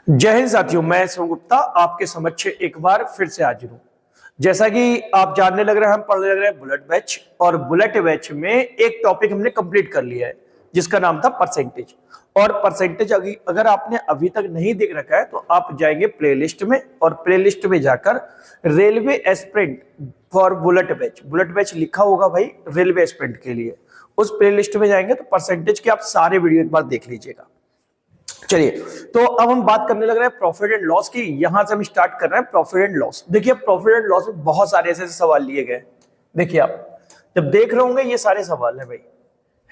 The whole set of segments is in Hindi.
जय हिंद साथियों, मैं शिव गुप्ता आपके समक्ष एक बार फिर से हाजिर हूं। जैसा कि आप जानने लग रहे हैं, हम पढ़ने लग रहे हैं बुलेट बैच, और बुलेट बैच में एक टॉपिक हमने कंप्लीट कर लिया है जिसका नाम था परसेंटेज। और परसेंटेज अगर आपने अभी तक नहीं देख रखा है तो आप जाएंगे प्लेलिस्ट में, और प्लेलिस्ट में जाकर railway aspirant for bullet batch लिखा होगा भाई रेलवे एस्पिरेंट के लिए, उस प्लेलिस्ट में जाएंगे तो परसेंटेज के आप सारे वीडियो एक बार देख लीजिएगा। चलिए, तो अब हम बात करने लग रहे हैं प्रॉफिट एंड लॉस की। यहां से हम स्टार्ट कर रहे हैं प्रॉफिट एंड लॉस। देखिए, प्रॉफिट एंड लॉस में बहुत सारे ऐसे सवाल लिए गए। देखिए, आप जब देख रहे होंगे ये सारे सवाल है भाई,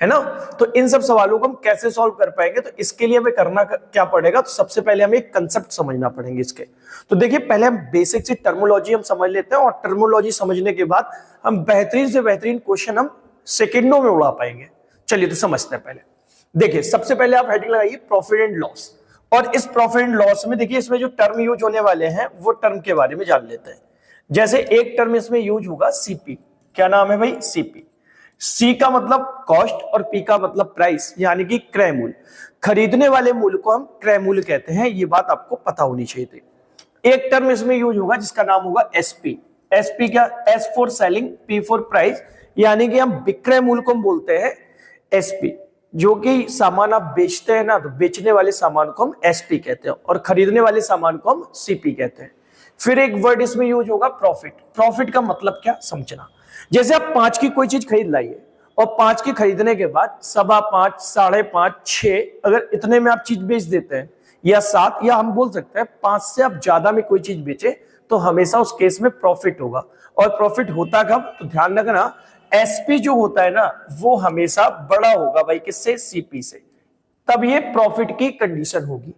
है ना। तो इन सब सवालों को हम कैसे सॉल्व कर पाएंगे, तो इसके लिए हमें करना क्या पड़ेगा, तो सबसे पहले हमें एक कंसेप्ट समझना पड़ेंगे इसके। तो देखिए, पहले हम बेसिक सी टर्मोलॉजी हम समझ लेते हैं, और टर्मोलॉजी समझने के बाद हम बेहतरीन से बेहतरीन क्वेश्चन हम सेकेंडों में उड़ा पाएंगे। चलिए, तो समझते हैं पहले। देखिए, सबसे पहले आप हेडिंग लगाइए प्रॉफिट एंड लॉस। और इस प्रॉफिट एंड लॉस में देखिए, इसमें जो टर्म यूज होने वाले हैं वो टर्म के बारे में जान लेते हैं। जैसे एक टर्म इसमें यूज होगा सीपी। क्या नाम है भाई? सीपी। सी का मतलब कॉस्ट और पी का मतलब प्राइस, यानी कि क्रय मूल्य। खरीदने वाले मूल्य को हम क्रय मूल्य कहते हैं, ये बात आपको पता होनी चाहिए थी। एक टर्म इसमें यूज होगा जिसका नाम होगा एसपी। एसपी क्या? S for selling, P for price, यानी कि हम विक्रय मूल्य को हम बोलते हैं एसपी। जो कि सामान आप बेचते हैं ना, तो बेचने वाले सामान को हम एसपी कहते हैं, और खरीदने वाले सामान को हम सीपी कहते हैं। फिर एक वर्ड इसमें यूज होगा प्रॉफिट। प्रॉफिट का मतलब क्या समझना। जैसे आप 5 की कोई चीज खरीद लाइए, और 5 की खरीदने के बाद 5.25, 5.5, 6, अगर इतने में आप चीज बेच देते हैं, या 7, या हम बोल सकते हैं 5 से आप ज्यादा में कोई चीज बेचे, तो हमेशा उस केस में प्रॉफिट होगा। और प्रॉफिट होता कब? तो ध्यान रखना, एसपी जो होता है ना, वो हमेशा बड़ा होगा भाई किससे? सीपी से। तब ये प्रॉफिट की कंडीशन होगी।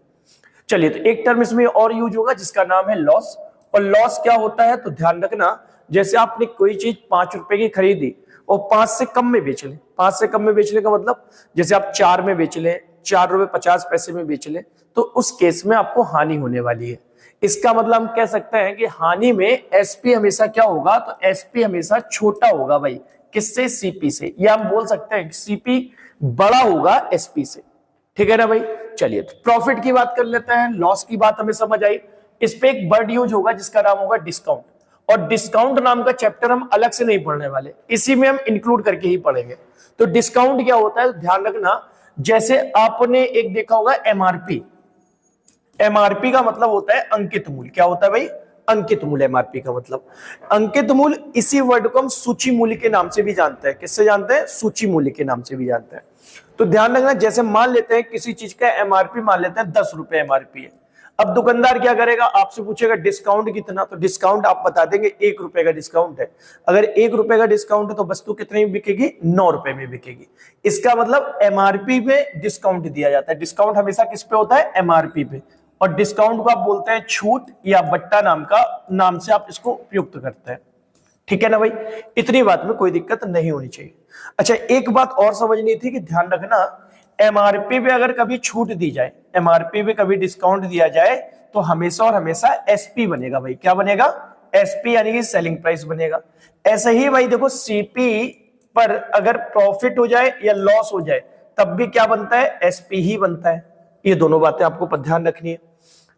चलिए, तो एक टर्म इसमें और यूज होगा जिसका नाम है लॉस। और लॉस क्या होता है, तो ध्यान रखना, जैसे आपने कोई चीज 5 रुपए की खरीदी और 5 से कम में बेच ले। 5 से कम में बेचने का मतलब, जैसे आप 4 में बेच ले, 4 रुपए 50 पैसे में बेच ले, तो उस केस में आपको हानि होने वाली है। इसका मतलब हम कह सकते हैं कि हानि में एसपी हमेशा क्या होगा, तो एसपी हमेशा छोटा होगा भाई किससे? सीपी से। या हम बोल सकते हैं सीपी बड़ा होगा एसपी से। ठीक है ना भाई। चलिए, तो प्रॉफिट की बात कर लेते हैं। लॉस की बात हमें समझ आई। इस पे एक वर्ड यूज होगा जिसका नाम होगा डिस्काउंट। और डिस्काउंट नाम का चैप्टर हम अलग से नहीं पढ़ने वाले, इसी में हम इंक्लूड करके ही पढ़ेंगे। तो डिस्काउंट क्या होता है, ध्यान रखना। जैसे आपने एक देखा होगा एमआरपी। एमआरपी का मतलब होता है अंकित मूल्य। क्या होता है भाई? अंकित मूल्य। एमआरपी का मतलब अंकित मूल्य। इसी वर्ड को हम सूची मूल्य के नाम से भी जानते हैं। किससे जानते हैं? सूची मूल्य के नाम से भी जानते हैं। तो ध्यान रखना, जैसे मान लेते हैं किसी चीज का एमआरपी मान लेते हैं 10 रुपए एमआरपी है। अब दुकानदार क्या करेगा, आपसे पूछेगा डिस्काउंट कितना, तो डिस्काउंट आप बता देंगे 1 रुपए का डिस्काउंट है। अगर 1 रुपए का डिस्काउंट है तो वस्तु कितने में बिकेगी? 9 रुपए में बिकेगी। इसका मतलब एमआरपी में डिस्काउंट दिया जाता है। डिस्काउंट हमेशा किस पे होता है? एमआरपी पे। और डिस्काउंट को आप बोलते हैं छूट, या बट्टा नाम से आप इसको उपयुक्त करते हैं। ठीक है ना भाई। इतनी बात में कोई दिक्कत नहीं होनी चाहिए। अच्छा, एक बात और समझनी थी कि ध्यान रखना, एमआरपी पे अगर कभी छूट दी जाए, एमआरपी पे कभी डिस्काउंट दिया जाए, तो हमेशा और हमेशा एसपी बनेगा भाई। क्या बनेगा? एसपी, यानी कि सेलिंग प्राइस बनेगा। ऐसे ही भाई देखो, सीपी पर अगर प्रॉफिट हो जाए या लॉस हो जाए, तब भी क्या बनता है? एसपी ही बनता है। ये दोनों बातें आपको ध्यान रखनी है।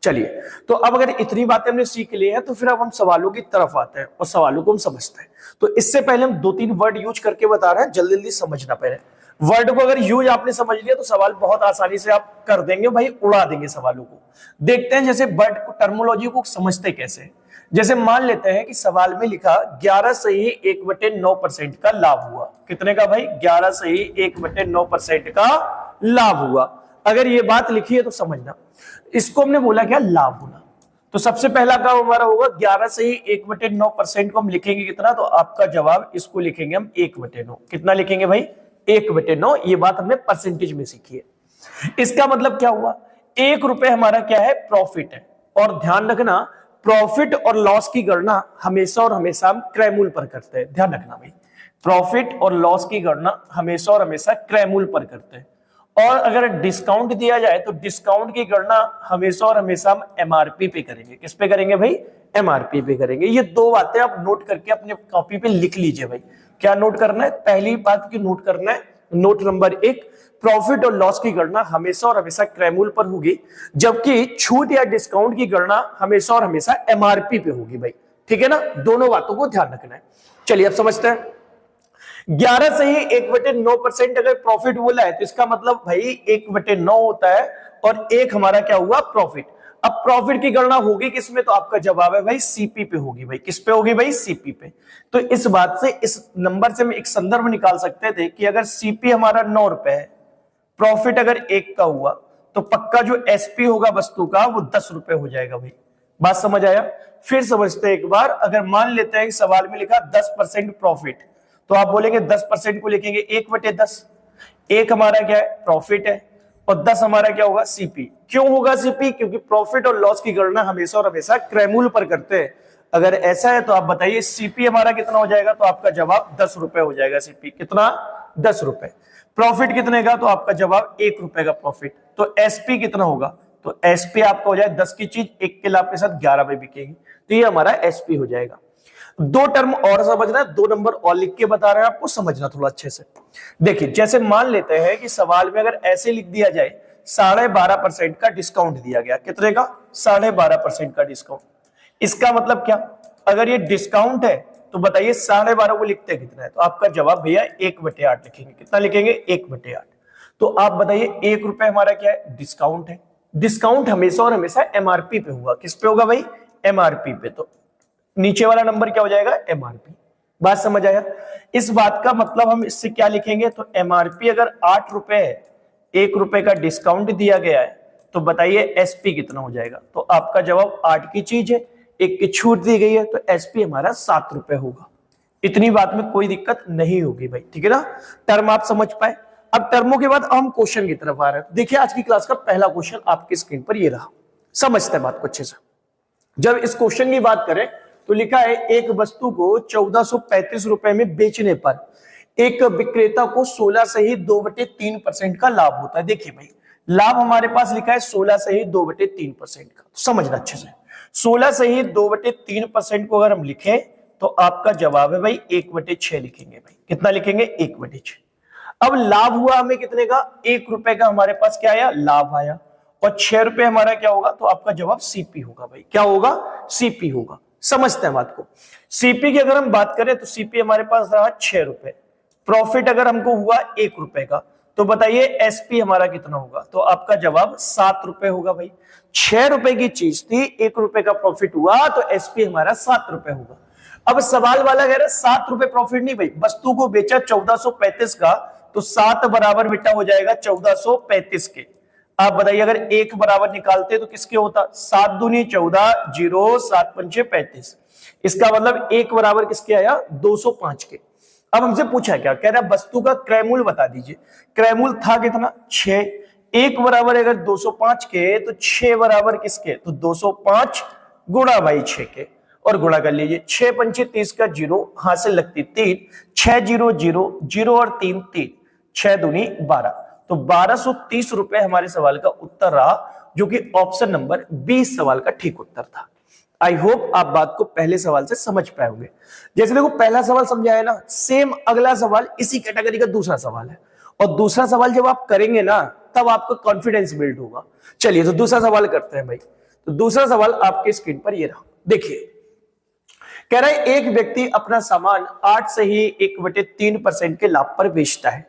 चलिए, तो अब अगर इतनी बातें हमने सीख ली है, तो फिर अब हम सवालों की तरफ आते हैं और सवालों को हम समझते हैं। तो इससे पहले हम 2-3 वर्ड यूज करके बता रहे हैं, जल्दी जल्दी समझना। पहले वर्ड को अगर यूज आपने समझ लिया तो सवाल बहुत आसानी से आप कर देंगे भाई, उड़ा देंगे सवालों को। देखते हैं जैसे वर्ड को, टर्मोलॉजी को समझते कैसे। जैसे मान लेते हैं कि सवाल में लिखा 11 सही 1/9% का लाभ हुआ। कितने का भाई? 11 सही 1/9% का लाभ हुआ। अगर ये बात लिखी है तो समझना, इसको हमने बोला क्या? लाभ होना। तो सबसे पहला काम हमारा होगा 11 से ही 1/9% को हम लिखेंगे कितना, तो आपका जवाब इसको लिखेंगे हम 1/9। कितना लिखेंगे भाई? 1/9। ये बात हमने परसेंटेज में सीखी है। इसका मतलब क्या हुआ? 1 रुपए हमारा क्या है? प्रॉफिट है। और ध्यान रखना, प्रॉफिट और लॉस की गणना हमेशा और हमेशा हम क्रय मूल्य पर करते हैं। ध्यान रखना भाई, प्रॉफिट और लॉस की गणना हमेशा और हमेशा क्रय मूल्य पर करते हैं। और अगर डिस्काउंट दिया जाए तो डिस्काउंट की गणना हमेशा और हमेशा हम एमआरपी पे करेंगे। किस पे करेंगे भाई? एमआरपी पे करेंगे। ये 2 बातें आप नोट करके अपने कॉपी पे लिख लीजिए भाई। क्या नोट करना है? पहली बात की नोट करना है, नोट नंबर 1, प्रॉफिट और लॉस की गणना हमेशा और हमेशा क्रयमूल्य पर होगी, जबकि छूट या डिस्काउंट की गणना हमेशा और हमेशा एमआरपी पे होगी भाई। ठीक है ना, दोनों बातों को ध्यान रखना है। चलिए अब समझते हैं। 11 से ही 1/9% अगर प्रॉफिट बोला है तो इसका मतलब भाई 1/9 होता है और एक हमारा क्या हुआ, प्रॉफिट। अब प्रॉफिट की गणना होगी किसमें, तो आपका जवाब है भाई सीपी पे होगी भाई। किस पे होगी भाई, सीपी पे। तो इस बात से, इस नंबर से हम एक संदर्भ निकाल सकते थे कि अगर सीपी हमारा 9 रुपए है, प्रॉफिट अगर 1 का हुआ, तो पक्का जो एसपी होगा वस्तु का वो 10 रुपए हो जाएगा भाई। बात समझ आया? फिर समझते हैं एक बार। अगर मान लेते हैं कि सवाल में लिखा 10% प्रॉफिट, तो आप बोलेंगे 10% को लिखेंगे 1/10। एक हमारा क्या है, प्रॉफिट है, और 10 हमारा क्या होगा, सीपी। क्यों होगा सीपी? क्योंकि प्रॉफिट और लॉस की गणना हमेशा और हमेशा क्रयमूल्य पर करते हैं। अगर ऐसा है तो आप बताइए सीपी हमारा कितना हो जाएगा, तो आपका जवाब 10 रुपए हो जाएगा। सीपी कितना, 10 रुपए। प्रॉफिट कितने का, तो आपका जवाब 1 रुपए का प्रॉफिट। तो एसपी कितना होगा, तो एसपी आपका हो जाए 10 की चीज 1 के लाभ के साथ 11 में बिकेगी, तो ये हमारा एसपी हो जाएगा। 2 टर्म और समझना है, 2 नंबर और लिख के बता रहे हैं आपको, समझना थोड़ा अच्छे से। देखिए जैसे मान लेते हैं कि सवाल में अगर ऐसे लिख दिया जाए 12.5% का डिस्काउंट दिया गया, कितने का, 12.5% का डिस्काउंट। इसका मतलब क्या, अगर ये डिस्काउंट है तो बताइए 12.5 को लिखते कितना है, तो आपका जवाब भैया 1/8 लिखेंगे। कितना लिखेंगे, 1/8। तो आप बताइए 1 रुपए हमारा क्या है, डिस्काउंट है। डिस्काउंट हमेशा और हमेशा एमआरपी पे होगा। किस पे होगा भाई, एमआरपी पे। तो नीचे वाला नंबर क्या हो जाएगा, एमआरपी। बात समझ आया? इस बात का मतलब हम इससे क्या लिखेंगे, तो एमआरपी अगर 8 रुपए है, 1 रुपए का डिस्काउंट दिया गया है, तो बताइए एसपी कितना हो जाएगा, तो आपका जवाब 8 की चीज है, 1 की छूट दी गई है, तो एसपी हमारा 7 रुपए होगा। इतनी बात में कोई दिक्कत नहीं होगी भाई। ठीक है ना, टर्म आप समझ पाए। अब टर्मों के बाद हम क्वेश्चन की तरफ आ रहे हैं। देखिए आज की क्लास का पहला क्वेश्चन आपकी स्क्रीन पर ये रहा। समझते हैं बात को अच्छे से। जब इस क्वेश्चन की बात करें तो लिखा है एक वस्तु को 1435 रुपए में बेचने पर एक विक्रेता को 16 से ही 2/3% का लाभ होता है। देखिए भाई, लाभ हमारे पास लिखा है 16 से ही 2/3% का, तो समझना अच्छे से। 16 से ही 2/3% को अगर हम लिखें तो आपका जवाब है भाई 1/6 लिखेंगे भाई। कितना लिखेंगे, 1/6। अब लाभ हुआ हमें कितने का, 1 रुपए का हमारे पास क्या आया, लाभ आया, और 6 रुपए हमारा क्या होगा, तो आपका जवाब सीपी होगा भाई। क्या होगा, सीपी होगा। समझते हैं बात को। सीपी की अगर हम बात करें तो सीपी हमारे पास रहा 6 रुपए। प्रॉफिट अगर हमको हुआ 1 रुपए का, तो बताइए एसपी हमारा कितना होगा, तो आपका जवाब 7 रुपए होगा भाई। 6 रुपए की चीज थी, 1 रुपए का प्रॉफिट हुआ, तो एसपी हमारा 7 रुपए होगा। अब सवाल वाला कह रहा है 7 रुपए प्रॉफिट नहीं भाई, वस्तु को बेचा 1435 का, तो 7 बराबर बेटा हो जाएगा 1435 के। आप बताइए अगर 1 बराबर निकालते तो किसके होता, 7 दूनी 14, 0 7 पंचे 35। इसका मतलब 1 बराबर किसके आया, 205 के। अब हमसे पूछा क्या, कह रहा है वस्तु का क्रयमूल्य बता दीजिए। क्रयमूल्य था कितना, 6। 1 बराबर अगर 205 के, तो 6 बराबर किसके, तो 205 गुणा भाई 6 के, और गुणा कर लीजिए। 6 पंचे 30 का 0, हाथ से लगती 3, 6 0 0 0 और 3 3, 6 दूनी 12, तो 1230 रुपए हमारे सवाल का उत्तर रहा, जो कि ऑप्शन नंबर 20 सवाल का ठीक उत्तर था। आई होप आप बात को पहले सवाल से समझ पाए होंगे। जैसे देखो पहला सवाल समझाया ना, सेम अगला सवाल इसी कैटेगरी का दूसरा सवाल है, और दूसरा सवाल जब आप करेंगे ना तब आपका कॉन्फिडेंस बिल्ड होगा। चलिए तो दूसरा सवाल करते हैं भाई। तो दूसरा सवाल आपके स्क्रीन पर ये रहा, देखिए। कह रहा है एक व्यक्ति अपना सामान 8 से ही 1/3% के लाभ पर बेचता है।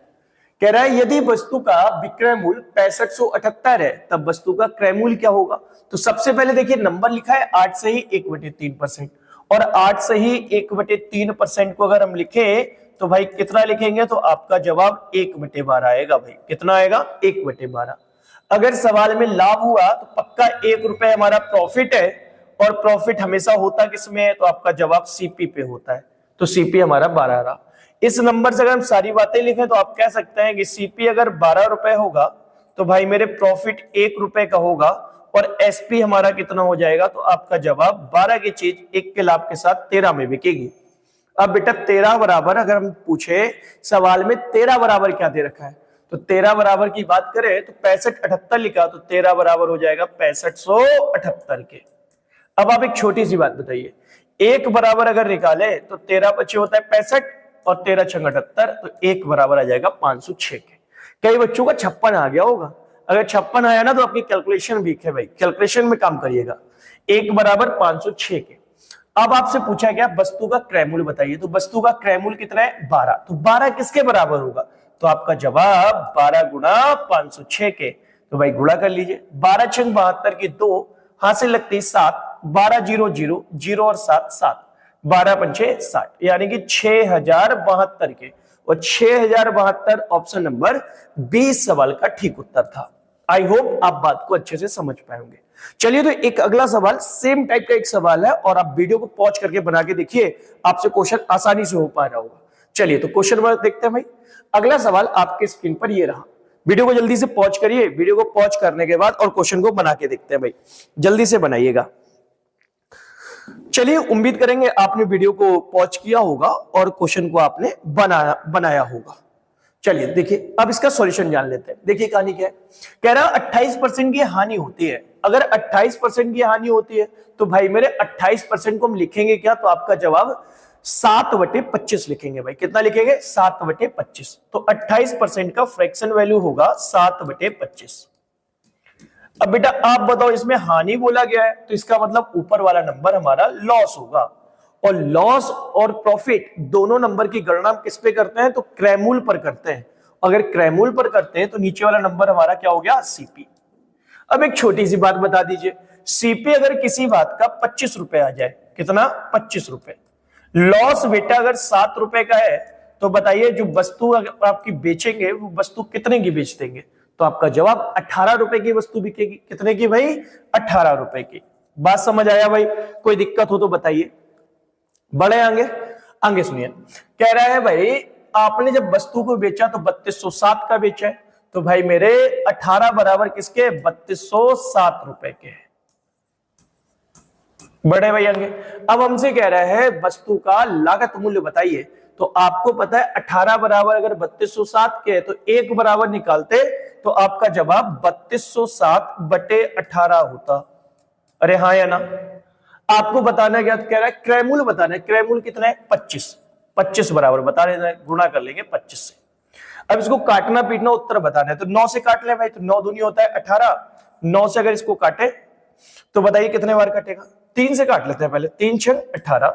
कह रहा है यदि वस्तु का विक्रय मूल्य 6578 है, तब वस्तु का क्रय मूल्य क्या होगा। तो सबसे पहले देखिए नंबर लिखा है 8 से ही 1/3%, और 8 से ही 1/3% को अगर हम लिखे तो भाई कितना लिखेंगे, तो आपका जवाब 1/12 आएगा भाई। कितना आएगा, 1/12। अगर सवाल में लाभ हुआ तो पक्का 1 रुपए हमारा प्रॉफिट है, और प्रॉफिट हमेशा होता किसमें है, तो आपका जवाब सीपी पे होता है, तो सीपी हमारा 12 रहा। इस नंबर से अगर हम सारी बातें लिखें तो आप कह सकते हैं कि सीपी अगर 12 रुपए होगा तो भाई मेरे प्रॉफिट 1 रुपए का होगा, और एसपी हमारा कितना हो जाएगा, तो आपका जवाब 12 की चीज 1 के लाभ के साथ 13 में बिकेगी। अब बेटा 13 बराबर अगर हम पूछे सवाल में 13 बराबर क्या दे रखा है, तो 13 बराबर की बात करें तो 6578 लिखा, तो 13 बराबर हो जाएगा 6578 के। अब आप एक छोटी सी बात बताइए, 1 बराबर अगर निकाले तो 13 बचे होता है 65, और 13 छंग 78, तो 1 बराबर आ जाएगा 506 के। कई बच्चों का 56 आ गया होगा, अगर 56 आया ना तो आपकी कैलकुलेशन वीक है भाई, कैलकुलेशन में काम करिएगा। 1 बराबर 506 के। अब आपसे पूछा गया वस्तु का क्रयमूल्य बताइए, तो वस्तु का क्रयमूल्य कितना है 12, तो 12 किसके बराबर होगा, तो आपका जवाब 12 गुणा 506 के। तो भाई गुणा कर लीजिए, 12 छंग 72 की 2, हाथ से लगती 7, 12 0 0 0 और 7 7, 12 पंचे 60, यानी कि 6072 के, और 6072 ऑप्शन नंबर 20 सवाल का ठीक उत्तर था। आई होप आप बात को अच्छे से समझ पाएंगे। चलिए तो एक अगला सवाल, सेम टाइप का एक सवाल है, और आप वीडियो को पॉज करके बना के देखिए, आपसे क्वेश्चन आसानी से हो पा रहा होगा। चलिए तो क्वेश्चन नंबर देखते हैं भाई। अगला सवाल आपके स्क्रीन पर ये रहा, वीडियो को जल्दी से पॉज करिए, वीडियो को पॉज करने के बाद और क्वेश्चन को बना के देखते हैं भाई, जल्दी से बनाइएगा। चलिए उम्मीद करेंगे आपने वीडियो को पॉज किया होगा और क्वेश्चन को आपने बनाया होगा। चलिए देखिए अब इसका सॉल्यूशन जान लेते हैं। देखिए कहानी क्या है, कह रहा 28% की हानि होती है। अगर 28% की हानि होती है तो भाई मेरे 28% को हम लिखेंगे क्या, तो आपका जवाब 7/25 लिखेंगे भाई। कितना लिखेंगे 7/25, तो 28% का फ्रैक्शन वैल्यू होगा 7/25। अब बेटा आप बताओ, इसमें हानि बोला गया है तो इसका मतलब ऊपर वाला नंबर हमारा लॉस होगा, और लॉस और प्रॉफिट दोनों नंबर की गणना हम किस पे करते हैं, तो क्रयमूल्य पर करते हैं। अगर क्रयमूल्य पर करते हैं तो नीचे वाला नंबर हमारा क्या हो गया, सीपी। अब एक छोटी सी बात बता दीजिए, सीपी अगर किसी बात का 25 रुपए आ जाए, कितना 25 रुपए, लॉस बेटा अगर 7 रुपए का है, तो बताइए जो वस्तु अगर आपकी बेचेंगे वो वस्तु कितने की बेच देंगे, तो आपका जवाब 18 रुपए की वस्तु बिकेगी। कितने की भाई, 18 रुपए की। बात समझ आया भाई, कोई दिक्कत हो तो बताइए। बड़े आगे आगे सुनिए, कह रहा है भाई आपने जब वस्तु को बेचा तो 3207 का बेचा है, तो भाई मेरे 18 बराबर किसके, 3207 रुपए के। बड़े भाई आगे अब हमसे कह रहा है वस्तु का लागत मूल्य बताइए, तो आपको पता है 18 बराबर अगर 3207 के तो 1 बराबर निकालते तो आपका जवाब 3207/18 होता। अरे हाँ या ना, आपको बताना क्या कह रहा है, क्रयमूल्य बताना है। क्रयमूल्य कितना है 25, 25 बराबर बता रहे हैं, गुणा कर लेंगे 25 से। अब इसको काटना पीटना उत्तर बताना है, तो 9 से काट ले भाई, तो 9 दूनी होता है 18, 9 से अगर इसको काटे तो बताइए कितने बार कटेगा, 3 से काट लेते हैं पहले, 3 छंग 18,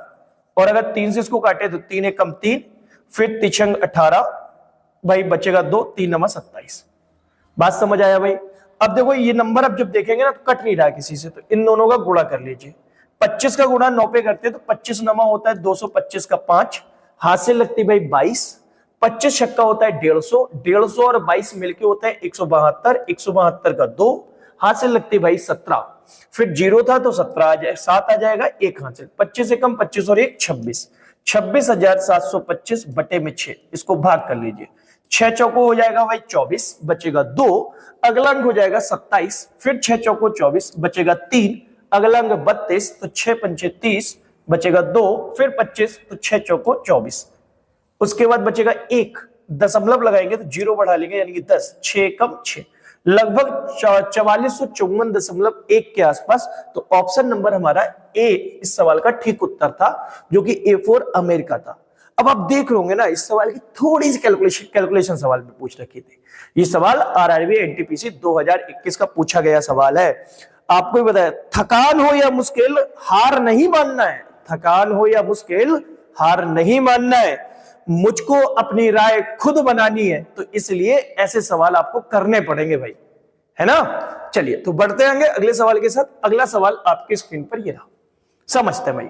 और अगर 3 से इसको काटे तो 3 एक कम 3, फिर 3 छंग 18 भाई बचेगा 2, 3 नमा 27। बात समझ आया भाई। अब देखो ये नंबर अब जब देखेंगे ना तो कट नहीं रहा किसी से, तो इन दोनों का गुणा कर लीजिए। 25 का गुणा 9 पे करते हैं तो 25 नमा होता है 225 का 5, हाथ से लगती भाई 22, 25 छक्का होता है 150, 150 और 22 मिलके होता है 172, 172 का 2, हाथ से लगती भाई 17, फिर 0 था तो 17 आ जाए, 7 आ जाएगा, एक हाथ से 25 से कम 25 और 1 26, 26,725 बटे में 6, इसको भाग कर लीजिए। 6 चौको हो जाएगा भाई 24, बचेगा 2, अगला अंक हो जाएगा 27, फिर 6 चौको 24, बचेगा 3, अगला अंक 32, तो 6 पंचे 30, बचेगा 2, फिर 25, तो 6 चौको 24, उसके बाद बचेगा 1, दशमलव लगाएंगे तो 0 बढ़ा लेंगे यानी कि 10, 6 कम 6, लगभग 4454.1 के आसपास। तो ऑप्शन नंबर हमारा ए इस सवाल का ठीक उत्तर था, जो कि A4 अमेरिका था। अब आप देख रहे ना इस सवाल की थोड़ी सी कैलकुलेशन सवाल में पूछ रखी थी। ये सवाल आरआरबी एनटीपीसी 2021 का पूछा गया सवाल है। आपको ही बताया, थकान हो या मुश्किल हार नहीं मानना है, थकान हो या मुश्किल हार नहीं मानना है, मुझको अपनी राय खुद बनानी है, तो इसलिए ऐसे सवाल आपको करने पड़ेंगे भाई, है ना। चलिए तो बढ़ते आएंगे अगले सवाल के साथ। अगला सवाल आपके स्क्रीन पर ये रहा, समझते हैं भाई।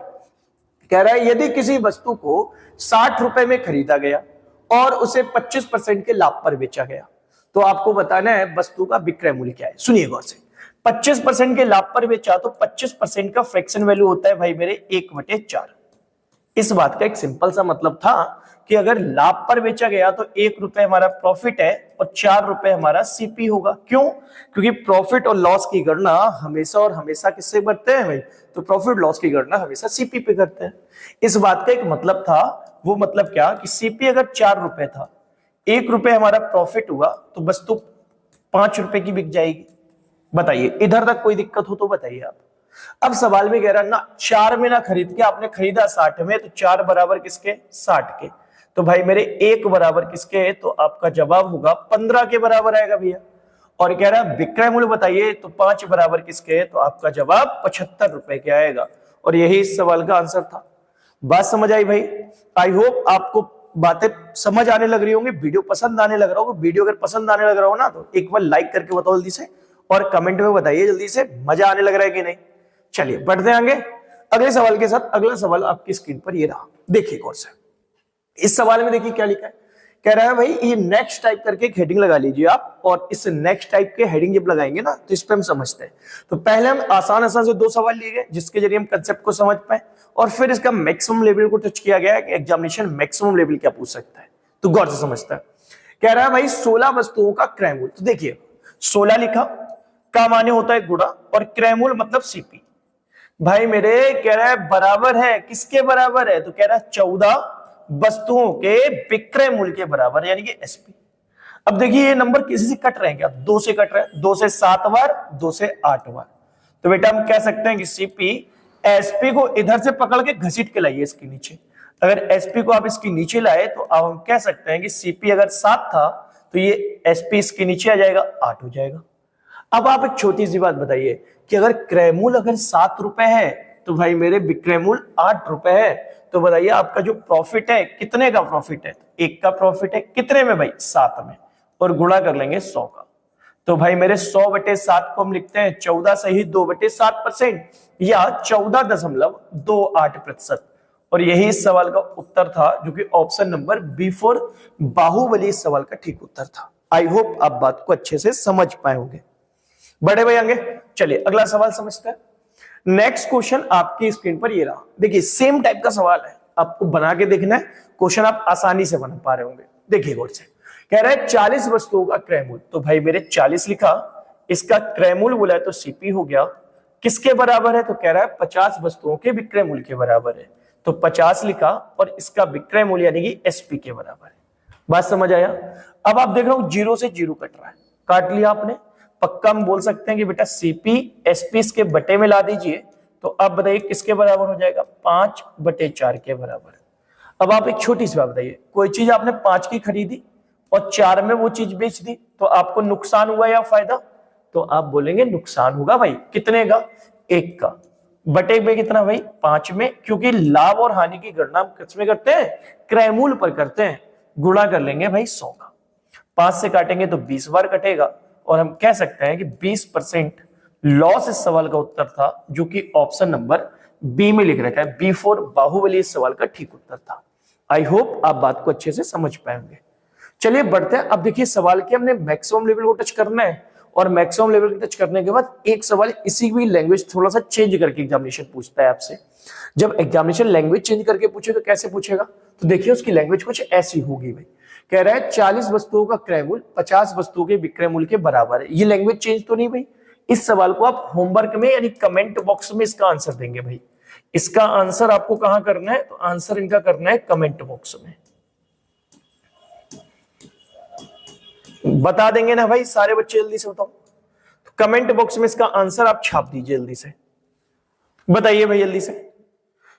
कह रहा है यदि किसी वस्तु को 60 रुपए में खरीदा गया और उसे 25% के लाभ पर बेचा गया, तो आपको बताना है वस्तु का विक्रय मूल्य क्या है। सुनिए गौर से, 25% के लाभ पर बेचा तो 25% का फ्रैक्शन वैल्यू होता है भाई मेरे 1/4। इस बात का एक सिंपल सा मतलब था कि अगर लाभ पर बेचा गया तो 1 रुपए हमारा प्रॉफिट है और 4 रुपए हमारा सीपी होगा। क्यों? क्योंकि प्रॉफिट और लॉस की गणना हमेशा और हमेशा किससे करते हैं भाई, तो प्रॉफिट लॉस की गणना हमेशा सीपी पे करते हैं। इस बात का एक मतलब था, वो मतलब क्या कि सीपी अगर 4 रुपए था, 1 रुपए हमारा प्रॉफिट हुआ तो वस्तु 5 रुपए की बिक जाएगी। बताइए इधर तक कोई दिक्कत हो तो बताइए आप। अब सवाल में कह रहा ना 4 में ना खरीद के आपने खरीदा 60 में, तो 4 बराबर किसके 60 के, तो भाई मेरे 1 बराबर किसके है, तो आपका जवाब होगा 15 के बराबर आएगा भैया। और कह रहा है विक्रय मूल्य बताइए, तो 5 बराबर किसके है, तो आपका जवाब 75 रुपए के आएगा। और यही इस सवाल का आंसर था। बात समझ आई भाई? आई होप आपको बातें समझ आने लग रही होंगी, वीडियो पसंद आने लग रहा होगा। वीडियो अगर पसंद आने लग रहा हो ना, तो एक बार लाइक करके बताओ जल्दी से, और कमेंट में बताइए जल्दी से मजा आने लग रहा है कि नहीं। चलिए बढ़ते हैं आगे अगले सवाल के साथ। अगला सवाल आपकी स्क्रीन पर ये रहा, देखिए कौन सा। इस सवाल में देखिए क्या लिखा है, कह रहा है भाई ये नेक्स्ट टाइप करके एक हेडिंग लगा लीजिए आप, और इस नेक्स्ट टाइप के हेडिंग जब लगाएंगे ना, तो इस पे हम समझते हैं। तो पहले हम आसान आसान से 2 सवाल लिए गए जिसके जरिए हम कंसेप्ट को समझ पाए, और फिर इसका मैक्सिमम लेवल को टच किया गया है कि एग्जामिनेशन मैक्सिमम लेवल क्या पूछ सकता है, तो गौर से समझता है। कह रहा है भाई 16 वस्तुओं का क्रय मूल्य। तो देखिए 16 लिखा, का माने होता है गुणा, और क्रय मूल्य मतलब सीपी। भाई मेरे कह रहा है बराबर है, किसके बराबर है, तो कह रहा है 14 वस्तुओं के विक्रय मूल्य के बराबर, यानी कि एसपी। अब देखिए ये नंबर किसी से कट रहे हैं क्या, 2 से कट रहे हैं, 2 से 7 बार, 2 से 8 बार। तो बेटा हम कह सकते हैं कि सीपी एसपी को इधर से पकड़ के घसीट के लाइए इसके नीचे। अगर एसपी को आप इसके नीचे लाए, तो अब हम कह सकते हैं कि सीपी अगर 7 था, तो ये एसपी इसके नीचे आ जाएगा, 8 हो जाएगा। अब आप एक छोटी सी बात बताइए कि अगर क्रय मूल्य अगर 7 रुपए है, तो भाई मेरे विक्रय मूल्य 8 रुपए है, तो बताइए आपका जो प्रॉफिट है कितने का प्रॉफिट है, 1 का प्रॉफिट है, कितने में भाई 7 में, और गुणा कर लेंगे 100 का। तो भाई मेरे 100/7 को हम लिखते हैं 14 सही 2/7%, या 14.28%। और यही इस सवाल का उत्तर था, जो कि ऑप्शन नंबर B4 बाहुबली इस सवाल का ठीक उत्तर था। आई होप आप बात को अच्छे से समझ पाए होंगे। बड़े भाई आगे चलिए अगला सवाल समझते हैं। नेक्स्ट क्वेश्चन आपकी स्क्रीन पर ये रहा, देखिए सेम टाइप का सवाल है, आपको बना के देखना है, क्वेश्चन आप आसानी से बना पा रहे होंगे। देखिए गौर से, कह रहा है 40 वस्तुओं का क्रय मूल्य। तो भाई मेरे 40 लिखा, इसका क्रय मूल्य बोला है तो सीपी हो गया, किसके बराबर है, तो कह रहा है 50 वस्तुओं के विक्रय मूल्य के बराबर है। तो 50 लिखा, और इसका विक्रय मूल्य यानी कि एसपी के बराबर है। बात समझ आया? अब आप देख रहे हो 0 से 0 कट रहा है, काट लिया आपने, पक्का हम बोल सकते हैं कि बेटा सीपी एसपी के बटे में ला दीजिए। तो अब बताइए किसके बराबर हो जाएगा, 5/4 के बराबर। अब आप एक छोटी सी बात बताइए, कोई चीज आपने 5 की खरीदी और 4 में वो चीज बेच दी, तो आपको नुकसान हुआ या फायदा, तो आप बोलेंगे नुकसान होगा भाई। कितने का, 1 का। बटे में कितना भाई, 5 में, क्योंकि लाभ और हानि की गणना हम किसमें करते हैं, क्रय मूल्य पर करते हैं। गुणा कर लेंगे भाई 100 का, 5 से काटेंगे तो 20 बार कटेगा, और हम कह सकते हैं कि 20% लॉस इस सवाल का उत्तर था, जो कि ऑप्शन नंबर बी में लिख रखा है, B4 बाहुबली इस सवाल का ठीक उत्तर था। आई होप आप बात को अच्छे से समझ पाएंगे। चलिए बढ़ते हैं। अब देखिए सवाल के हमने मैक्सिमम लेवल को टच करना है, और मैक्सिमम लेवल को टच करने के बाद एक सवाल इसी भी लैंग्वेज थोड़ा सा चेंज करके एग्जामिनेशन पूछता है आपसे। जब एग्जामिनेशन लैंग्वेज चेंज करके पूछे तो कैसे पूछेगा, तो देखिए उसकी लैंग्वेज कुछ ऐसी होगी भाई। कह रहा है 40 वस्तुओं का क्रय मूल्य 50 वस्तुओं के विक्रय मूल्य के बराबर है। ये लैंग्वेज चेंज तो नहीं भाई। इस सवाल को आप होमवर्क में यानी कमेंट बॉक्स में इसका आंसर देंगे भाई। इसका आंसर आपको कहां करना है, तो आंसर इनका करना है कमेंट बॉक्स में। बता देंगे ना भाई सारे बच्चे, जल्दी से बताओ। तो कमेंट बॉक्स में इसका आंसर आप छाप दीजिए जल्दी से, बताइए भाई जल्दी से।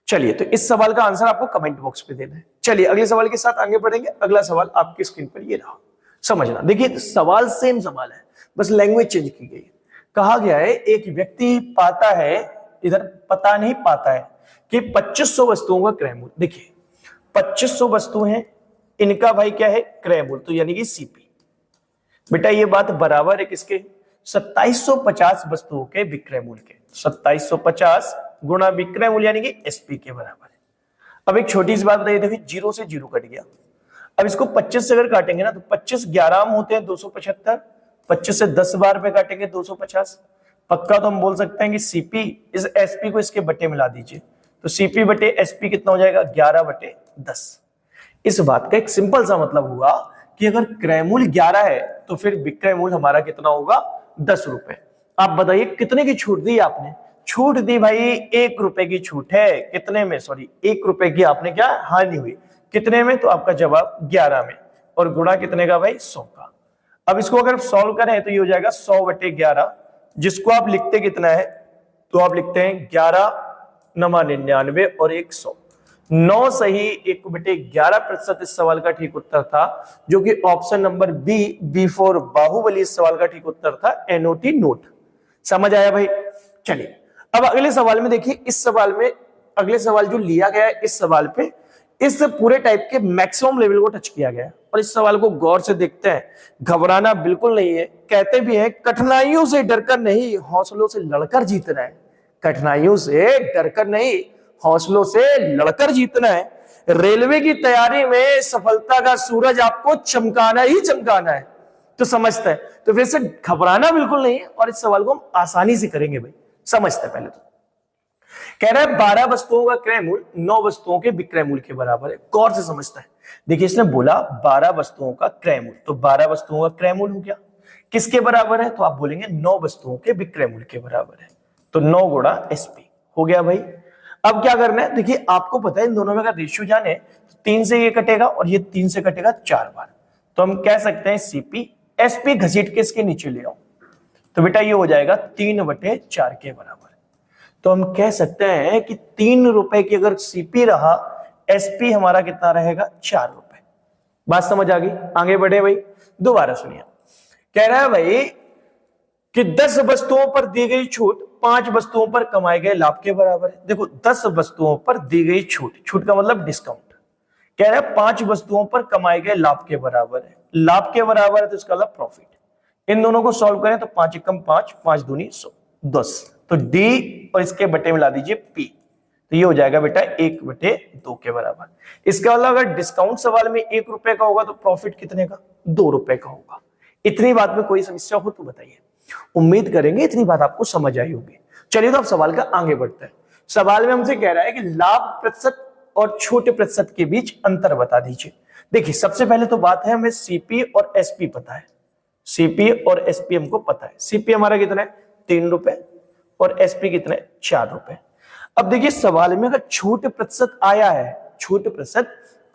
चलिए तो इस सवाल का आंसर आपको कमेंट बॉक्स पे देना है। चलिए अगले सवाल के साथ आगे बढ़ेंगे। अगला सवाल आपकी स्क्रीन पर ये रहा, समझना। देखिए सवाल सेम सवाल है, बस लैंग्वेज चेंज की गई। कहा गया है एक व्यक्ति पाता है, इधर पता नहीं पाता है कि 2500 वस्तुओं का क्रय मूल्य। देखिए 2500 वस्तु हैं, इनका भाई क्या है, क्रय मूल्य, तो यानी कि सीपी। बेटा ये बात बराबर है किसके, 2750 वस्तुओं के विक्रय मूल्य के। 2750 गुणा विक्रय मूल्य यानी कि एसपी के बराबर है। अब एक छोटी सी बात बताइए, देखिए 0 से 0 कट गया। अब इसको 25 से अगर काटेंगे ना, तो 25 11 होते हैं 275, 25 से 10 बार पे काटेंगे 250। पक्का तो हम बोल सकते हैं कि सीपी इस एसपी को इसके बटे मिला दीजिए, तो सीपी बटे एसपी कितना हो जाएगा, 11/10। इस बात का एक सिंपल सा मतलब हुआ कि अगर क्रय मूल्य 11 है तो फिर विक्रय मूल्य हमारा कितना होगा, 10 रुपए। आप बताइए कितने की छूट दी आपने, छूट दी भाई 1 रुपए की छूट है। कितने में, सॉरी 1 रुपए की आपने क्या हानि हुई, कितने में, तो आपका जवाब 11 में, और गुणा कितने का भाई, 100 का। अब इसको अगर सॉल्व करें तो ये हो जाएगा 100/11, जिसको आप लिखते कितना है, तो आप लिखते हैं 11 9 99 और 100। 9 सही 1/11% इस सवाल का ठीक उत्तर था, जो कि option number B for Baahubali इस सवाल का ठीक उत्तर था, एनओटी नोट। समझ आया भाई? चलिए अब अगले सवाल में देखिए, इस सवाल में अगले सवाल जो लिया गया है इस सवाल पे इस पूरे टाइप के मैक्सिमम लेवल को टच किया गया है, और इस सवाल को गौर से देखते हैं। घबराना बिल्कुल नहीं है, कहते भी हैं कठिनाइयों से डरकर नहीं हौसलों से लड़कर जीतना है। कठिनाइयों से डरकर नहीं हौसलों से लड़कर जीतना है। रेलवे की तैयारी में सफलता का सूरज आपको चमकाना ही चमकाना है, तो समझते हैं। तो फिर से घबराना बिल्कुल नहीं है, और इस सवाल को हम आसानी से करेंगे भाई। समझते हैं पहले तो। कह रहा है 12 वस्तुओं का क्रय मूल्य 9 वस्तुओं के विक्रय मूल्य के बराबर है। गौर से समझता है। देखिए इसने बोला 12 वस्तुओं का क्रय मूल्य, तो 12 वस्तुओं का क्रय मूल्य हो गया, किसके बराबर है? तो आप बोलेंगे 9 वस्तुओं के विक्रय मूल्य के बराबर है, तो 9 गुणा एसपी हो गया भाई। अब क्या करना है? देखिए आपको पता है इन दोनों में अगर रेशियो जाने तो 3 से ये कटेगा और ये 3 से कटेगा 4 बार, तो हम कह सकते हैं सीपी एसपी घसीट के इसके नीचे ले आओ, तो बेटा ये हो जाएगा 3/4 के बराबर। तो हम कह सकते हैं कि 3 रुपए की अगर सीपी रहा, एसपी हमारा कितना रहेगा? 4 रुपए। बात समझ आ गई? आगे बढ़े भाई, दोबारा सुनिए। कह रहा है भाई कि 10 वस्तुओं पर दी गई छूट 5 वस्तुओं पर कमाए गए लाभ के बराबर है। देखो 10 वस्तुओं पर दी गई छूट, छूट का मतलब डिस्काउंट। कह रहा है 5 वस्तुओं पर कमाए गए लाभ के बराबर है। लाभ के बराबर है तो इसका मतलब प्रॉफिट। इन दोनों को सॉल्व करें तो 5 एकम 5, 5 दूनी 10, तो डी और इसके बटे मिला दीजिए पी, तो ये हो जाएगा बेटा 1/2 के बराबर। इसका मतलब अगर डिस्काउंट सवाल में 1 रुपए का होगा तो प्रॉफिट कितने का? 2 रुपए का होगा। इतनी बात में कोई समस्या हो तो बताइए। उम्मीद करेंगे इतनी बात आपको समझ आई होगी। चलिए तो अब सवाल का आगे बढ़ते हैं। सवाल में हमसे कह रहा है कि लाभ प्रतिशत और छोटे प्रतिशत के बीच अंतर बता दीजिए। देखिए सबसे पहले तो बात है, हमें सीपी और एसपी पता है। सीपी और एसपी हमको पता है। सीपी हमारा कितना है? 3 रुपए, और एसपी कितना है? 4 रुपए। अब देखिए सवाल में अगर छूट प्रतिशत आया है, छूट प्रतिशत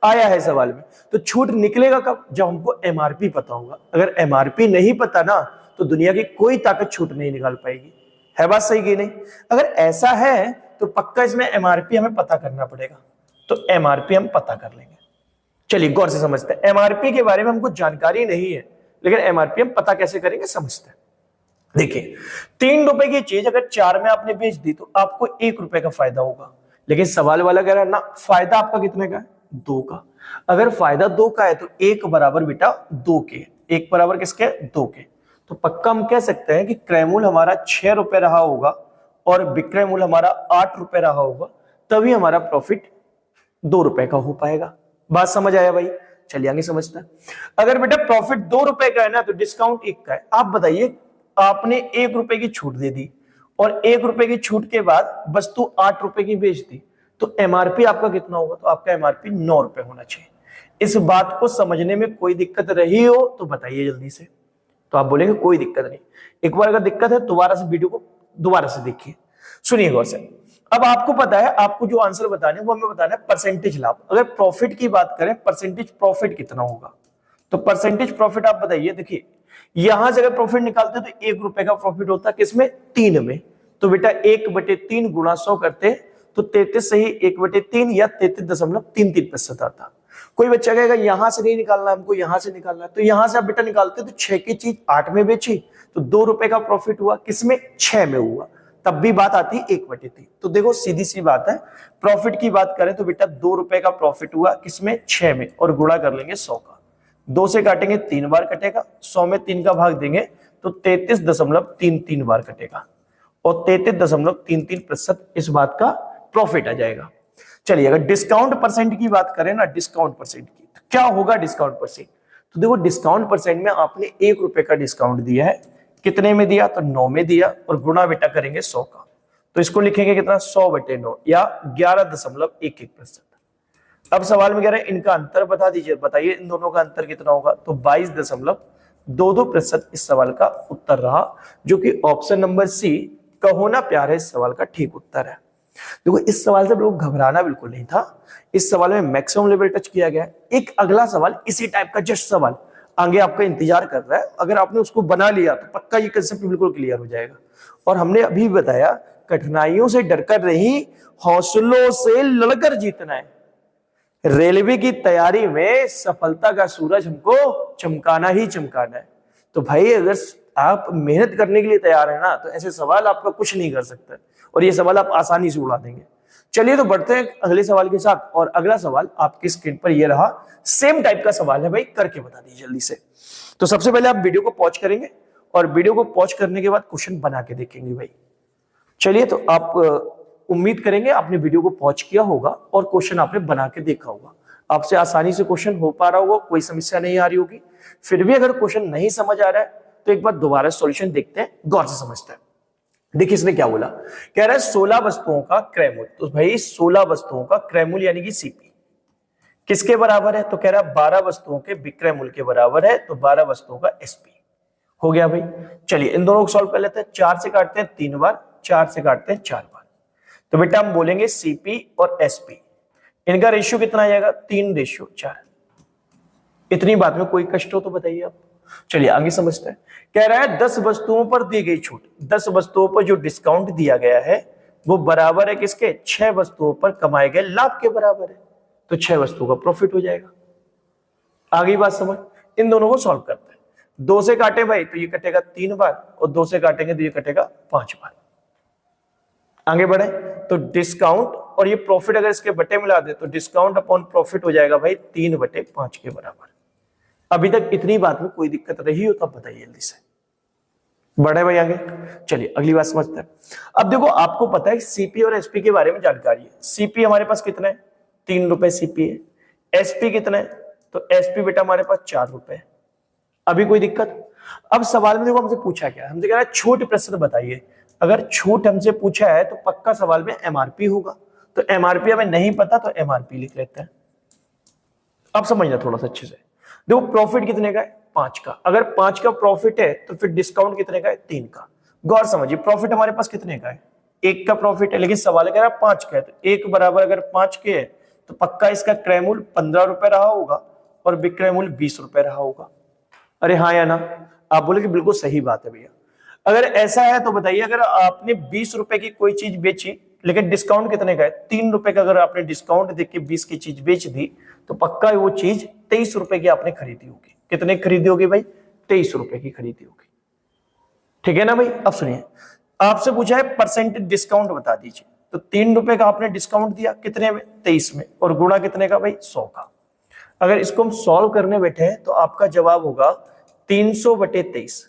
आया है सवाल में, तो छूट निकलेगा कब? जब हमको एमआरपी पता होगा। अगर एमआरपी नहीं पता ना तो दुनिया की कोई ताकत छूट नहीं निकाल पाएगी। है बात सही कि नहीं? अगर ऐसा है तो पक्का इसमें एमआरपी हमें पता करना पड़ेगा, तो एमआरपी हम पता कर लेंगे। चलिए गौर से समझते हैं। एमआरपी के बारे में हमको जानकारी नहीं है, लेकिन एमआरपी हम पता कैसे करेंगे समझते हैं। देखिए 3 रुपए की चीज अगर 4 में आपने बेच दी तो आपको 1 रुपए का फायदा होगा, लेकिन सवाल वाला कह रहा है ना फायदा आपका कितने का है? 2 का। अगर फायदा 2 का है तो 1 बराबर बेटा 2 के, 1 बराबर किसके? 2 के। तो पक्का हम कह सकते हैं कि क्रय मूल्य हमारा 6 रुपए रहा होगा और विक्रय मूल्य हमारा 8 रुपए रहा होगा, तभी हमारा प्रॉफिट 2 रुपए का हो पाएगा। बात समझ आया भाई? चलिए आगे समझते हैं। अगर बेटा प्रॉफिट 2 रुपए का है ना तो डिस्काउंट 1 का है। आप बताइए आपने 1 रुपए की छूट दे दी और 1 रुपए की छूट के बाद वस्तु 8 रुपए की बेच दी, तो एमआरपी आपका कितना होगा? तो आपका एमआरपी 9 रुपए होना चाहिए। इस बात को समझने में कोई दिक्कत रही हो तो बताइए जल्दी से। तो आप बोलेंगे कोई दिक्कत नहीं। एक बार अगर दिक्कत है दोबारा से वीडियो को दोबारा से देखिए, सुनिए गौर से। अब आपको पता है, आपको जो आंसर बताने वो हमें बताना है परसेंटेज लाभ। अगर प्रॉफिट की बात करें, परसेंटेज प्रॉफिट कितना होगा? तो परसेंटेज प्रॉफिट आप बताइए। देखिए यहां से अगर प्रॉफिट निकालते तो 1 रुपए का प्रॉफिट होता, किसमें? 3 में। तो बेटा 1/3 गुणा 100 करते तो 33 सही 1/3 या 33.33% आता। कोई बच्चा कहेगा यहां से नहीं निकालना, हमको यहां से निकालना है, तो यहां से आप बेटा निकालते तो 6 की चीज 8 में बेची तो 2 रुपए का प्रॉफिट हुआ, किसमें? 6 में हुआ, तब भी बात आती 1/3। तो देखो सीधी सी बात है, प्रॉफिट की बात करें तो बेटा 2 रुपए का प्रॉफिट हुआ, किसमें? 6 में, और गुणा कर लेंगे 100 का। 2 से काटेंगे 3 बार कटेगा, 100 में 3 का भाग देंगे तो 33.33 बार कटेगा, और 33.33% इस बात का प्रॉफिट आ जाएगा। चलिए अगर डिस्काउंट परसेंट की बात करें ना, डिस्काउंट परसेंट की, तो क्या होगा डिस्काउंट परसेंट? तो देखो डिस्काउंट परसेंट में आपने 1 रुपए का डिस्काउंट दिया है, कितने में दिया? तो 9 में दिया, और गुणा बेटा करेंगे 100 का, तो इसको लिखेंगे कितना? 100/9 या 11.11%। अब सवाल में कह रहे हैं इनका अंतर बता दीजिए, बताइए इन दोनों का अंतर कितना होगा? तो 22.22% इस सवाल का उत्तर रहा, जो कि ऑप्शन नंबर सी कहो ना प्यार है इस सवाल का ठीक उत्तर है। देखो इस सवाल से लोग घबराना बिल्कुल नहीं था, इस सवाल में मैक्सिमम लेवल टच किया गया है। एक अगला सवाल इसी टाइप का जस्ट सवाल आगे आपका इंतजार कर रहा है, अगर आपने उसको बना लिया तो पक्का ये कंसेप्ट बिल्कुल क्लियर हो जाएगा। और हमने अभी बताया कठिनाइयों से डरकर नहीं हौसलों से लड़कर जीतना है। रेलवे की तैयारी में सफलता का सूरज हमको चमकाना ही चमकाना है। तो भाई अगर आप मेहनत करने के लिए तैयार है ना, तो ऐसे सवाल आपका कुछ नहीं कर सकता और ये सवाल आप आसानी से उड़ा देंगे। चलिए तो बढ़ते हैं अगले सवाल के साथ। और अगला सवाल आपकी स्क्रीन पर ये रहा, सेम टाइप का सवाल है भाई, करके बता दीजिए जल्दी से। तो सबसे पहले आप वीडियो को पॉज करेंगे और वीडियो को पॉज करने के बाद क्वेश्चन बना के देखेंगे भाई। चलिए तो आप उम्मीद करेंगे आपने वीडियो को पॉज किया होगा और क्वेश्चन आपने बना के देखा होगा, आपसे आसानी से क्वेश्चन हो पा रहा होगा, कोई समस्या नहीं आ रही होगी। फिर भी अगर क्वेश्चन नहीं समझ आ रहा है तो एक बार दोबारा सॉल्यूशन देखते हैं, गौर से समझते हैं। देखिए इसने क्या बोला, कह रहा है 16 वस्तुओं का क्रयमूल्य। तो भाई 16 वस्तुओं का क्रयमूल्य यानी कि सीपी किसके बराबर है, तो कह रहा है 12 वस्तुओं के विक्रय मूल्य के बराबर है, तो 12 वस्तुओं का एसपी हो गया भाई। चलिए इन दोनों को सॉल्व कर लेते हैं। 4 से काटते हैं 3 बार, 4 से काटते हैं 4 बार, तो बेटा हम बोलेंगे सीपी और एसपी, इनका रेशियो कितना आ जाएगा, 3:4। इतनी बात में कोई कष्ट हो तो बताइए आप। चलिए आगे समझते हैं। कह रहा है 10 वस्तुओं पर दी गई छूट, 10 वस्तुओं पर जो डिस्काउंट दिया गया है वो बराबर है किसके, 6 वस्तुओं पर कमाए गए लाभ के बराबर है, तो 6 वस्तुओं का प्रॉफिट हो जाएगा। आगे बात समझ, इन दोनों को सॉल्व करते हैं। 2 से काटे भाई तो ये कटेगा 3 बार और 2 से काटेंगे तो ये कटेगा 5 बार। आगे बढ़े तो डिस्काउंट और ये प्रॉफिट अगर इसके बटे मिला दे तो डिस्काउंट अपॉन प्रॉफिट हो जाएगा भाई 3/5 के बराबर। अभी तक इतनी बात में कोई दिक्कत रही हो तो बताइए जल्दी से। बढ़े भाई आगे, चलिए अगली बात समझते हैं। अब देखो आपको पता है सीपी और एसपी के बारे में जानकारी है। सीपी हमारे पास कितना है, 3 रुपए सीपी है। एसपी कितना है, तो एसपी बेटा हमारे पास 4 रुपए है। अभी कोई दिक्कत। अब सवाल में देखो हमसे पूछा क्या, हमसे कह रहा है छूट प्रतिशत बताइए। अगर छूट हमसे पूछा है तो पक्का सवाल में एमआरपी होगा, तो एमआरपी हमें नहीं पता तो एमआरपी लिख लेते हैं। अब समझना थोड़ा सा अच्छे से। देखो प्रॉफिट कितने का है, 5 का। अगर 5 का प्रॉफिट है तो फिर डिस्काउंट कितने का है, 3 का। गौर समझिए, प्रॉफिट हमारे पास कितने का है, 1 का प्रॉफिट है, लेकिन सवाल कह रहा है 5 का है, तो 1 बराबर अगर 5 के है तो पक्का इसका क्रय मूल्य 15 रुपए रहा होगा और विक्रय मूल्य 20 रुपए रहा होगा। अरे हाँ या ना, आप बोले कि बिल्कुल सही बात है भैया। अगर ऐसा है तो बताइए, अगर आपने 20 रुपए की कोई चीज बेची लेकिन डिस्काउंट कितने का है, 3 रुपए का, अगर आपने डिस्काउंट देख के 20 की चीज बेच दी तो पक्का वो चीज 23 रुपए की आपने खरीदी होगी। कितने खरीदी होगी भाई, 23 रुपए की खरीदी होगी। ठीक है ना भाई। अब सुनिए, आपसे पूछा है परसेंटेज डिस्काउंट बता दीजिए, तो 3 रुपए का आपने डिस्काउंट दिया कितने में, 23 में, और गुणा कितने का भाई, 100 का। अगर इसको हम सॉल्व करने बैठे हैं तो आपका जवाब होगा 300/23,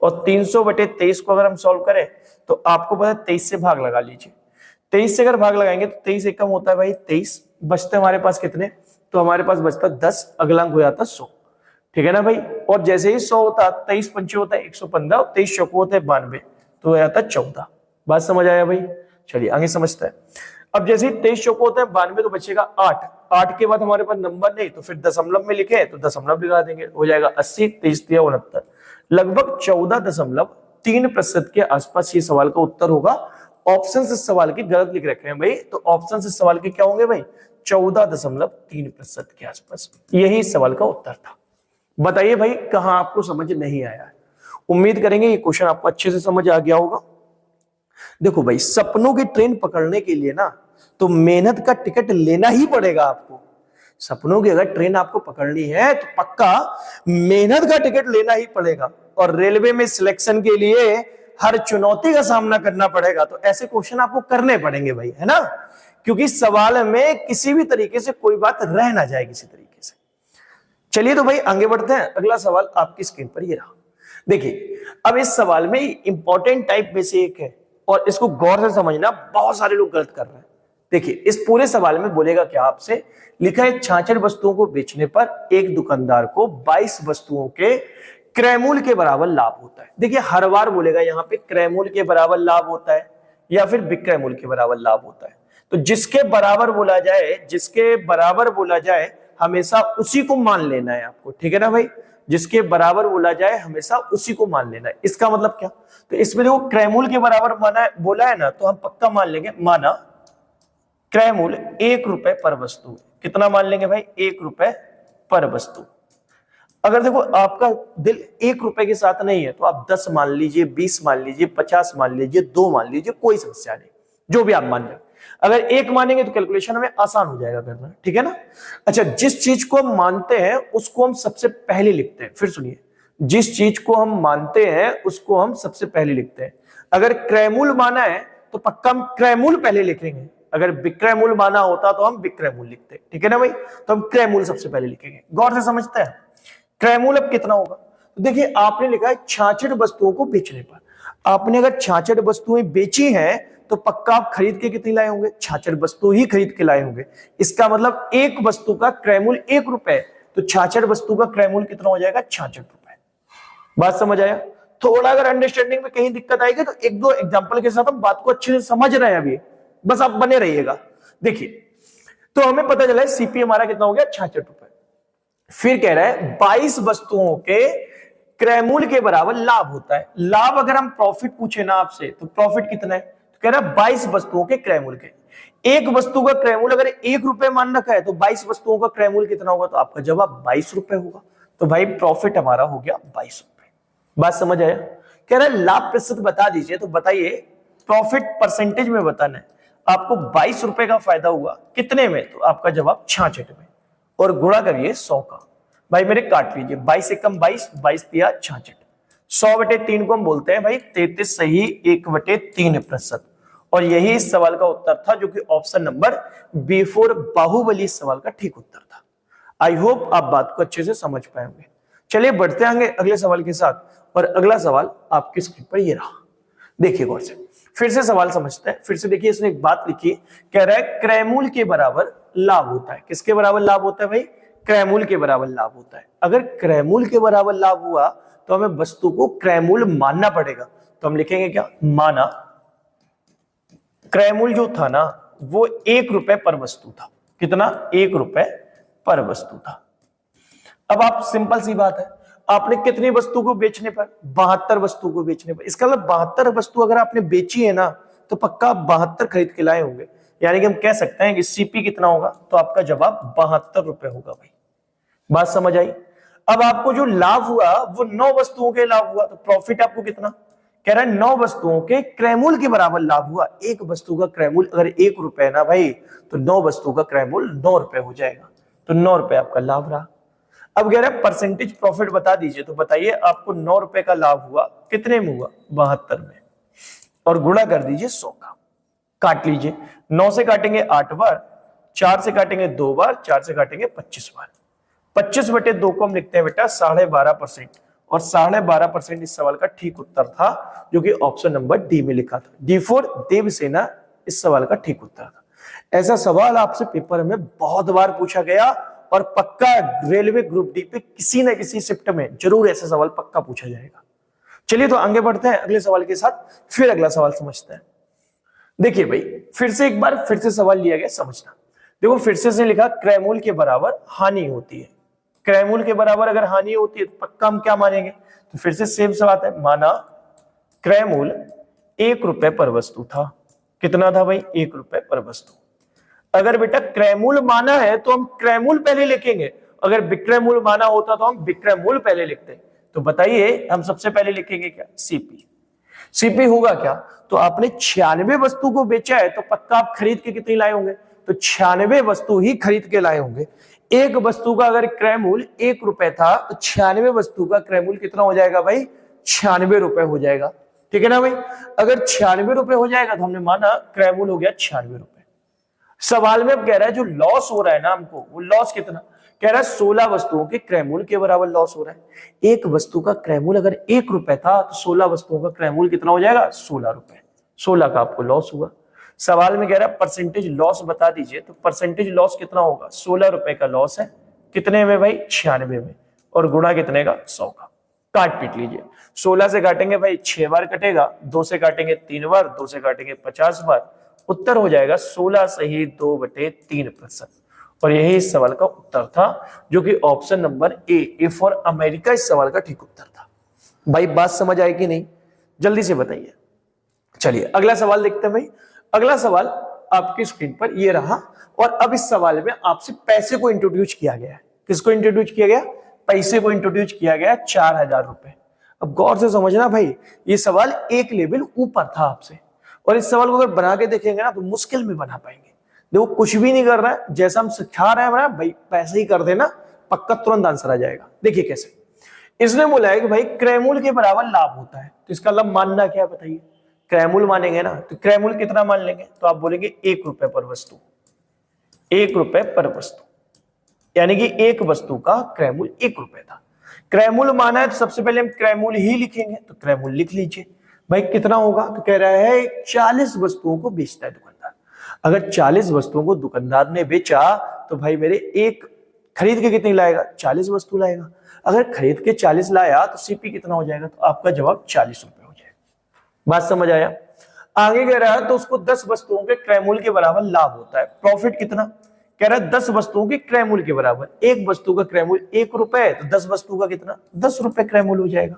और 300/23 को अगर हम सॉल्व करें तो आपको पता है 23 से भाग लगा लीजिए। 23 से अगर भाग लगाएंगे तो 23 एकम होता है भाई 23, बचते हमारे पास कितने, तो हमारे पास बचता 10, अगला अंक हो जाता 100। ठीक है ना भाई। और जैसे ही 100 होता, 23 पंचे होता है 115, 23 चौको होता है 92, तो हो जाता 14। बात समझ आया भाई। चलिए आगे समझते हैं। अब जैसे ही 23 चौको होता है 92, तो बचेगा 8। 8 के बाद हमारे पास नंबर नहीं, तो फिर दशमलव में लिखे तो दशमलव लगा देंगे, हो जाएगा 80, 23 × 69, लगभग 14.3% के आसपास ये सवाल का उत्तर होगा। ऑप्शन इस सवाल के गलत लिख रखे हैं भाई, तो ऑप्शन इस सवाल के क्या होंगे भाई, 14.3% के आसपास। यही इस सवाल का उत्तर था। बताइए भाई कहां आपको समझ नहीं आया है। उम्मीद करेंगे ये क्वेश्चन आपको अच्छे से समझ आ गया होगा। देखो भाई, सपनों की ट्रेन पकड़ने के लिए ना तो मेहनत का टिकट लेना ही पड़ेगा आपको। सपनों की अगर ट्रेन आपको पकड़नी है तो पक्का मेहनत का टिकट लेना ही पड़ेगा, और रेलवे में सिलेक्शन के लिए हर चुनौती का सामना करना पड़ेगा। तो ऐसे क्वेश्चन आपको करने पड़ेंगे भाई, है ना, क्योंकि सवाल में किसी भी तरीके से कोई बात रह ना जाए किसी तरीके से। चलिए तो भाई आगे बढ़ते हैं। अगला सवाल आपकी स्क्रीन पर ये रहा। देखिए अब इस सवाल में इंपॉर्टेंट टाइप में से एक है, और इसको गौर से समझना, बहुत सारे लोग गलत कर रहे हैं। देखिए इस पूरे सवाल में बोलेगा क्या आपसे, लिखा है 66 वस्तुओं को बेचने पर एक दुकानदार को 22 वस्तुओं के क्रय मूल्य के बराबर लाभ होता है। देखिए हर बार बोलेगा यहाँ पे क्रय मूल्य के बराबर लाभ होता है या फिर विक्रय मूल्य के बराबर लाभ होता है। तो जिसके बराबर बोला जाए, जिसके बराबर बोला जाए हमेशा उसी को मान लेना है आपको। ठीक है ना भाई, जिसके बराबर बोला जाए हमेशा उसी को मान लेना है। इसका मतलब क्या, तो इसमें देखो क्रय मूल्य के बराबर माना बोला है ना, तो हम पक्का मान लेंगे, माना क्रय मूल्य 1 रुपए पर वस्तु। कितना मान लेंगे भाई, 1 रुपए पर वस्तु। अगर देखो आपका दिल 1 रुपए के साथ नहीं है तो आप 10 मान लीजिए, 20 मान लीजिए, 50 मान लीजिए, 2 मान लीजिए, कोई समस्या नहीं, जो भी आप मान लें। अगर एक मानेंगे तो कैलकुलेशन हमें आसान हो जाएगा करना, ठीक है ना। अच्छा, जिस चीज को हम मानते हैं उसको हम सबसे पहले लिखते हैं। फिर सुनिए, जिस चीज को हम मानते हैं उसको हम सबसे पहले लिखते हैं। अगर क्रयमूल माना है तो पक्का हम क्रयमूल पहले लिखेंगे, अगर विक्रयमूल माना होता तो हम विक्रयमूल लिखते, ठीक है ना भाई। तो हम क्रयमूल सबसे पहले लिखेंगे। गौर से समझते हैं क्रयमूल अब कितना होगा। तो देखिए, आपने लिखा है 66 वस्तुओं को बेचने पर। आपने अगर 66 वस्तुएं बेची हैं तो पक्का आप खरीद के कितनी लाए होंगे, 66 वस्तु ही खरीद के लाए होंगे। इसका मतलब एक वस्तु का क्रयमूल 1 रुपए, तो 66 वस्तु का क्रयमूल कितना हो जाएगा, 66 रुपए। बात समझ आया। थोड़ा अगर अंडरस्टैंडिंग में कहीं दिक्कत आएगी तो एक दो एग्जांपल के साथ हम बात को अच्छे से समझ रहे हैं अभी, बस आप बने रहिएगा। देखिए, तो हमें पता चला है सीपी हमारा कितना हो गया, 66 रुपए। फिर कह रहा है 22 वस्तुओं के क्रयमूल के बराबर लाभ होता है। लाभ अगर हम प्रॉफिट पूछे ना आपसे तो प्रॉफिट कितना है, तो कह रहा है 22 वस्तुओं के क्रयमूल के। एक वस्तु का क्रयमूल अगर 1 रुपए मान रखा है तो 22 वस्तुओं का क्रयमूल कितना होगा, तो आपका जवाब 22 रुपए होगा। तो भाई प्रॉफिट हमारा हो गया 22 रुपए। बात समझ आया। कह रहा है लाभ प्रतिशत बता दीजिए, तो बताइए प्रॉफिट परसेंटेज में बताना है। आपको 22 रुपए का फायदा हुआ कितने में, तो आपका जवाब 66 में, और गुणा करिए 100 का। भाई मेरे काट लीजिए, 22 एकम 22, 22 दिया 66। 100/3 को हम बोलते हैं भाई 33 सही 1/3%। और यही इस सवाल का उत्तर था, जो कि ऑप्शन नंबर B4 बाहुबली इस सवाल का ठीक उत्तर था। आई होप आप बात को अच्छे से समझ पाएंगे। चलिए बढ़ते आगे अगले सवाल के साथ, और अगला सवाल आपकी स्क्रीन पर ये रहा। देखिए गौर से, फिर से सवाल समझते हैं। फिर से देखिए, इसने एक बात लिखी, कह रहा है क्रयमूल के बराबर लाभ होता है। किसके बराबर लाभ होता है भाई, क्रयमूल के बराबर लाभ होता है। अगर क्रयमूल के बराबर लाभ हुआ तो हमें वस्तु को क्रयमूल मानना पड़ेगा। तो हम लिखेंगे क्या, माना क्रयमूल जो था ना वो 1 रुपए पर वस्तु था। कितना, 1 रुपए पर वस्तु था। अब आप सिंपल सी बात है, आपने कितनी वस्तु को बेचने पर, 72 वस्तु को बेचने पर। इसका मतलब 72 वस्तु अगर आपने बेची है ना तो पक्का 72 खरीद के लाए होंगे। यानी कि हम कह सकते हैं कि सीपी कितना होगा, तो आपका जवाब 72 रुपए होगा भाई। बात समझ आई। अब आपको जो लाभ हुआ वो 9 वस्तुओं के लाभ हुआ, तो प्रॉफिट आपको कितना, कह रहा है 9 वस्तुओं के क्रयमूल के बराबर लाभ हुआ। एक वस्तु का क्रयमूल अगर 1 रुपए है ना भाई, तो 9 वस्तु का क्रयमूल 9 रुपए हो जाएगा। तो 9 रुपए आपका लाभ रहा। अब कह रहा है परसेंटेज प्रॉफिट बता दीजिए, तो बताइए आपको 9 रुपए का लाभ हुआ कितने में हुआ, 72 में, और गुणा कर दीजिए 100 का। काट लीजिए, 9 से काटेंगे 8 बार, 4 से काटेंगे 2 बार, 4 से काटेंगे 25 बार। 25/2 को हम लिखते हैं बेटा 12.5%, और 12.5% इस सवाल का ठीक उत्तर था, जो कि ऑप्शन नंबर डी में लिखा था। D4 देवसेना इस सवाल का ठीक उत्तर था। ऐसा सवाल आपसे पेपर में बहुत बार पूछा गया, और पक्का रेलवे ग्रुप डी पे किसी न किसी शिफ्ट में जरूर ऐसा सवाल पक्का पूछा जाएगा। चलिए तो आगे बढ़ते हैं अगले सवाल के साथ, फिर अगला सवाल समझते हैं। देखिए भाई, फिर से एक बार फिर से सवाल लिया गया, समझना। देखो फिर से लिखा क्रयमूल के बराबर हानि होती है। क्रयमूल के बराबर अगर हानि होती है तो पक्का हम क्या मानेंगे, तो फिर से सेम सवाल है। माना क्रयमूल 1 रुपए पर वस्तु था। कितना था भाई, 1 रुपए पर वस्तु। अगर बेटा क्रयमूल माना है तो हम क्रयमूल पहले लिखेंगे, अगर विक्रयमूल माना होता तो हम विक्रयमूल पहले लिखते। तो बताइए हम सबसे पहले लिखेंगे क्या, सीपी। सीपी होगा क्या, तो आपने 96 वस्तु को बेचा है तो पक्का आप खरीद के कितनी लाए होंगे, तो 96 वस्तु ही खरीद के लाए होंगे। एक वस्तु का अगर क्रयमूल 1 रुपए था तो 96 वस्तु का क्रयमूल कितना हो जाएगा भाई, 96 रुपए हो जाएगा। ठीक है ना भाई। अगर 96 रुपए हो जाएगा तो हमने माना क्रयमूल हो गया 96 रुपए। सवाल में अब कह रहा है जो लॉस हो रहा है ना हमको, वो लॉस कितना, कह रहा है 16 वस्तुओं के क्रयमूल के बराबर लॉस हो रहा है। एक वस्तु का क्रयमूल अगर 1 रुपए था तो 16 वस्तुओं का क्रयमूल कितना हो जाएगा, 16 रुपए। 16 का आपको लॉस हुआ। सवाल में कह रहा है परसेंटेज लॉस बता दीजिए, तो परसेंटेज लॉस कितना होगा, 16 रुपए का लॉस है। कितने में भाई, 96 में, और गुणा कितने का, 100 का। काट पीट लीजिए, 16 से काटेंगे भाई 6 बार कटेगा, 2 से काटेंगे 3 बार, 2 से काटेंगे 50 बार। उत्तर हो जाएगा 16 सही 2/3%। और यही इस सवाल का उत्तर था, जो कि option number A for America इस सवाल का ठीक उत्तर था। भाई बात समझ आई कि नहीं, जल्दी से बताइए। चलिए अगला सवाल देखते हैं भाई। अगला सवाल आपकी स्क्रीन पर ये रहा, और अब इस सवाल में आपसे पैसे को इंट्रोड्यूस किया गया है। किसको इंट्रोड्यूस किया गया, पैसे को इंट्रोड्यूस किया गया, 4000 रुपए। अब गौर से समझना भाई, ये सवाल एक लेवल ऊपर था आपसे, और इस सवाल को अगर बना के देखेंगे ना तो मुश्किल में बना पाएंगे। देखो कुछ भी नहीं कर रहा है, जैसा हम सिखा रहे हैं भाई पैसे ही कर देना, पक्का तुरंत आंसर आ जाएगा। देखिए कैसे, इसने बोला है कि भाई क्रयमूल्य के बराबर लाभ होता है, तो इसका लाभ मानना क्या है बताइए। क्रयमूल्य मानेंगे ना, तो क्रयमूल्य कितना मान लेंगे, तो आप बोलेंगे 1 रुपए पर वस्तु, 1 रुपए पर वस्तु, यानी कि एक वस्तु का क्रयमूल्य 1 रुपए था। क्रयमूल्य माना है तो सबसे पहले हम क्रयमूल्य ही लिखेंगे, तो क्रयमूल्य लिख लीजिए। भाई कितना होगा, तो कह रहा है 40 वस्तुओं को बेचता है दुकानदार। अगर 40 वस्तुओं को दुकानदार ने बेचा तो भाई मेरे एक खरीद के कितनी लाएगा, 40 वस्तु लाएगा। अगर खरीद के 40 लाया तो सीपी कितना हो जाएगा, तो आपका जवाब 40 रुपए हो जाएगा। बात समझ आया। आगे कह रहा है तो उसको 10 वस्तुओं के क्रयमूल्य के बराबर लाभ होता है। प्रॉफिट कितना, कह रहा है 10 वस्तुओं के क्रयमूल्य के बराबर। एक वस्तु का क्रयमूल्य 1 रुपए, तो 10 वस्तु का कितना, 10 रुपए क्रयमूल्य हो जाएगा।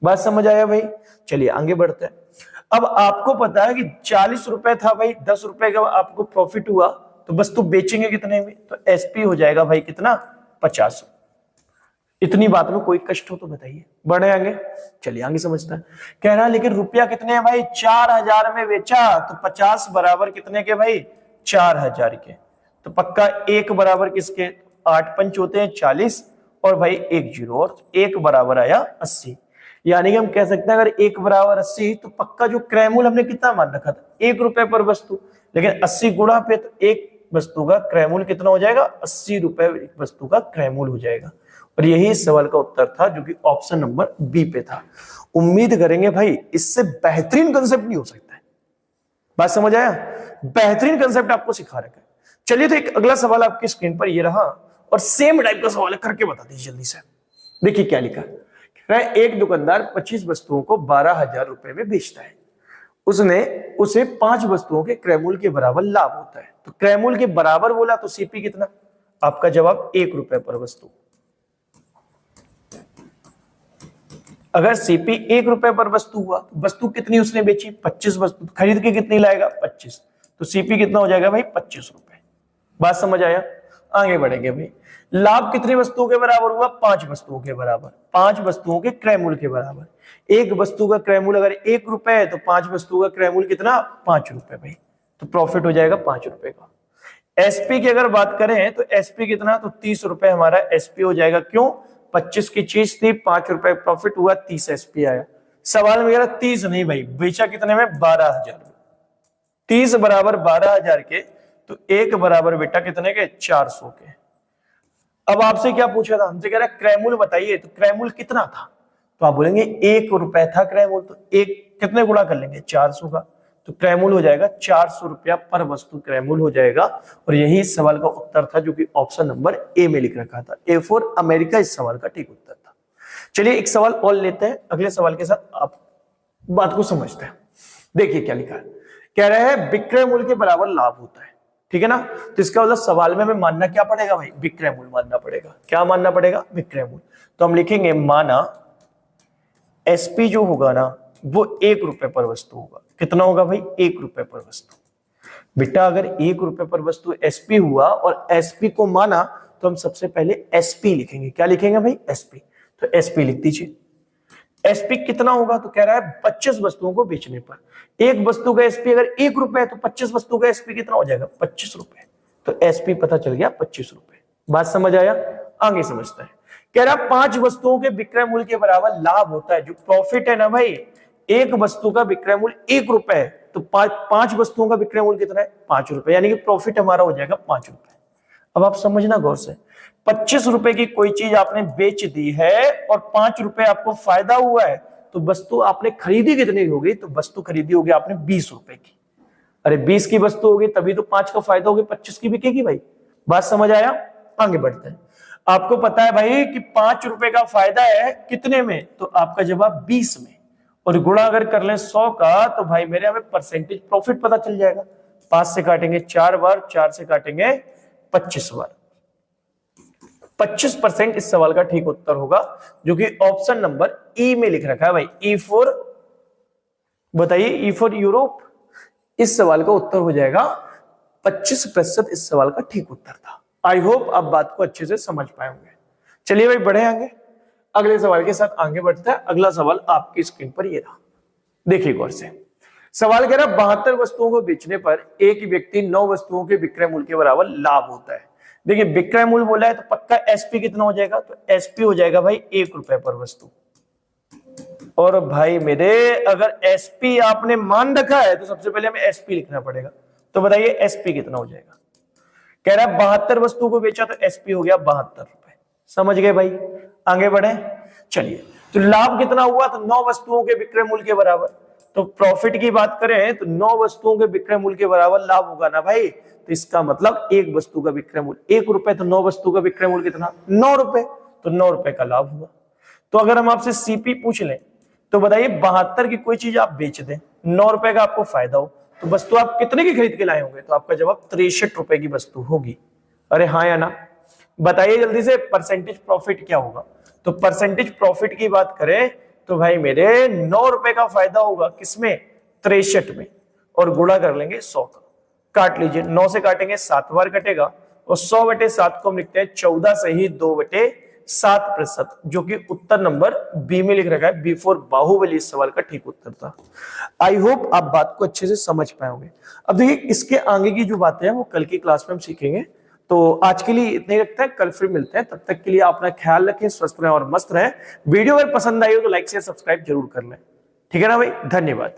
बात समझ आया भाई। चलिए आगे बढ़ते हैं। अब आपको पता है कि 40 रुपए था भाई, 10 रुपए का आपको प्रॉफिट हुआ, तो वस्तु बेचेंगे कितने में, तो एसपी हो जाएगा भाई कितना, 50। इतनी बात में कोई कष्ट हो तो बताइए, बढ़े आगे। चलिए आगे समझते हैं। कह रहा है लेकिन रुपया कितने है भाई, 4000 में बेचा, तो 50 बराबर कितने के भाई, 4000 के। तो पक्का एक बराबर किसके, 8 पंच होते हैं 40, और भाई 1 जीरो, और 1 बराबर आया 80। यानी कि हम कह सकते हैं अगर 1 बराबर 80, तो पक्का जो क्रयमूल्य हमने कितना मान रखा था, 1 रुपए पर वस्तु, लेकिन 80 गुणा पे, तो एक वस्तु का क्रयमूल्य कितना हो जाएगा, 80 रुपए एक वस्तु का क्रयमूल्य हो जाएगा। और यही इस सवाल का उत्तर था, जो कि ऑप्शन नंबर बी पे था। उम्मीद करेंगे भाई इससे बेहतरीन कंसेप्ट नहीं हो सकता है। बात समझ आया, बेहतरीन कंसेप्ट आपको सिखा रखा है। चलिए तो एक अगला सवाल आपकी स्क्रीन पर ये रहा, और सेम टाइप का सवाल है, करके बता दीजिए जल्दी से। देखिए क्या लिखा है, एक दुकानदार 25 वस्तुओं को 12,000 रुपए में बेचता है। उसे 5 वस्तुओं के क्रयमूल्य के बराबर लाभ होता है। तो क्रयमूल्य के बराबर बोला तो सीपी कितना, आपका जवाब 1 रुपए पर वस्तु। अगर सीपी 1 रुपए पर वस्तु हुआ, तो वस्तु कितनी उसने बेची, 25 वस्तु, खरीद के कितनी लाएगा, 25, तो सीपी कितना हो जाएगा भाई, 25 रुपए। बात समझ आया। आगे बढ़ेंगे भाई। लाभ कितनी वस्तुओं के बराबर हुआ, 5 वस्तुओं के बराबर, 5 वस्तुओं के क्रयमूल्य के बराबर। एक वस्तु का क्रयमूल्य अगर 1 रुपए है, तो 5 वस्तु का क्रयमूल्य कितना, 5 रुपए भाई, तो प्रॉफिट हो जाएगा 5 रुपए का। एसपी की अगर बात करें तो एसपी कितना, तो 30 रुपए हमारा एसपी हो जाएगा। क्यों, 25 की चीज थी, 5 रुपए प्रॉफिट हुआ, 30 एसपी आया। सवाल में 30 नहीं भाई, बेचा कितने में, 12,000। 30 बराबर 12,000 के, तो 1 बराबर बेटा कितने के, 400 के। अब आपसे क्या पूछा था, हमसे कह रहा है क्रयमूल्य बताइए, तो क्रयमूल्य कितना था, तो आप बोलेंगे 1 रुपए था क्रयमूल्य, तो एक कितने गुणा कर लेंगे, 400 का, तो क्रयमूल्य हो जाएगा 400 रुपया पर वस्तु क्रयमूल्य हो जाएगा। और यही इस सवाल का उत्तर था, जो कि ऑप्शन नंबर ए में लिख रखा था। ए फॉर अमेरिका इस सवाल का ठीक उत्तर था। चलिए एक सवाल और लेते हैं, अगले सवाल के साथ आप बात को समझते हैं। देखिए क्या लिखा है, कह रहे हैं विक्रय मूल्य के बराबर लाभ होता है, ठीक है ना। तो इसका मतलब सवाल में हमें मानना क्या पड़ेगा भाई, विक्रय मूल्य मानना पड़ेगा। क्या मानना पड़ेगा, विक्रय मूल्य। तो हम लिखेंगे माना एसपी जो होगा ना, वो 1 रुपए पर वस्तु होगा। कितना होगा भाई, 1 रुपए पर वस्तु। बेटा अगर 1 रुपए पर वस्तु एसपी हुआ और एसपी को माना, तो हम सबसे पहले एसपी लिखेंगे। क्या लिखेंगे भाई, एसपी। तो एसपी लिख दीजिए। एसपी कितना होगा, तो कह रहा है 25 वस्तुओं को बेचने पर। एक वस्तु का एसपी अगर 1 रुपए है, तो 25 वस्तु का एसपी कितना हो जाएगा, 25 रुपए। तो एसपी पता चल गया 25 रुपए। बात समझ आया, आगे समझता है। कह रहा है 5 वस्तुओं के विक्रय मूल्य के बराबर लाभ होता है। जो प्रॉफिट है ना भाई, एक वस्तु का विक्रय मूल्य 1 रुपए है, तो 5 वस्तुओं का विक्रय मूल्य कितना है, 5 रुपए, यानी कि प्रॉफिट हमारा हो जाएगा 5 रुपए। अब आप समझना गौर से, 25 रुपए की कोई चीज आपने बेच दी है और 5 रुपए आपको फायदा हुआ है, तो वस्तु आपने खरीदी कितनी होगी, तो वस्तु खरीदी होगी आपने 20 रुपए की। अरे 20 की वस्तु होगी तभी तो 5 का फायदा होगी, 25 की बिकेगी भाई। बात समझ आया, आगे बढ़ते हैं। आपको पता है भाई कि 5 रुपए का फायदा है कितने में, तो आपका जवाब 20 में, और गुणा अगर कर लें 100 का, तो भाई मेरे हमें परसेंटेज प्रॉफिट पता चल जाएगा। 5 से काटेंगे 4 बार, 4 से काटेंगे 25 बार। 25% इस सवाल का ठीक उत्तर होगा, जो कि ऑप्शन नंबर ई में लिख रखा है भाई। ई फॉर, बताइए, ई फॉर यूरोप। इस सवाल का उत्तर हो जाएगा 25%। इस सवाल का ठीक उत्तर था। आई होप आप बात को अच्छे से समझ पाए होंगे। चलिए भाई बढ़े आगे, अगले सवाल के साथ आगे बढ़ते हैं। अगला सवाल आपकी स्क्रीन पर ये रहा, देखिए गौर से। सवाल कह रहा है 72 वस्तुओं को बेचने पर एक व्यक्ति 9 वस्तुओं के विक्रय मूल्य के बराबर लाभ होता है। देखिए विक्रय मूल्य बोला है तो पक्का एसपी कितना हो जाएगा, तो एसपी हो जाएगा भाई 1 रुपए पर वस्तु। और भाई मेरे अगर एसपी आपने मान रखा है तो सबसे पहले हमें एसपी लिखना पड़ेगा। तो बताइए एसपी कितना हो जाएगा। कह रहा है 72 वस्तुओं को बेचा तो एसपी हो गया 72 रुपए। समझ गए भाई, आगे बढ़े। चलिए तो लाभ कितना हुआ, तो 9 वस्तुओं के विक्रय मूल्य के बराबर। तो प्रॉफिट की बात करें तो 9 वस्तुओं के विक्रय मूल्य के बराबर लाभ होगा ना भाई। तो इसका मतलब एक वस्तु का विक्रय मूल्य 1 रुपए, तो 9 वस्तु का विक्रय मूल्य कितना 9 रुपए, तो 9 रुपए का लाभ हुआ। तो अगर हम आपसे सीपी पूछ लें तो बताइए 72 की कोई चीज आप बेच दें, 9 रुपए का आपको फायदा हो, तो वस्तु आप कितने की खरीद के लाए होंगे, तो आपका जवाब 63 रुपए की वस्तु होगी। अरे हाँ या ना, बताइए जल्दी से परसेंटेज प्रॉफिट क्या होगा। तो परसेंटेज प्रॉफिट की बात करें तो भाई मेरे 9 रुपए का फायदा होगा किसमें, 63 में, और गुणा कर लेंगे 100 का। काट लीजिए, 9 से काटेंगे 7 बार कटेगा, और 100/7 को हम लिखते हैं 14 से ही 2/7%, जो कि उत्तर नंबर बी में लिख रखा है। बी फॉर बाहुबली इस सवाल का ठीक उत्तर था। आई होप आप बात को अच्छे से समझ पाओगे। अब देखिए इसके आगे की जो बातें हैं वो कल की क्लास में हम सीखेंगे। तो आज के लिए इतने ही रखते हैं, कल फिर मिलते हैं। तब तक के लिए अपना ख्याल रखें, स्वस्थ रहें और मस्त रहें। वीडियो अगर पसंद आई हो तो लाइक शेयर सब्सक्राइब जरूर कर लें। ठीक है ना भाई, धन्यवाद।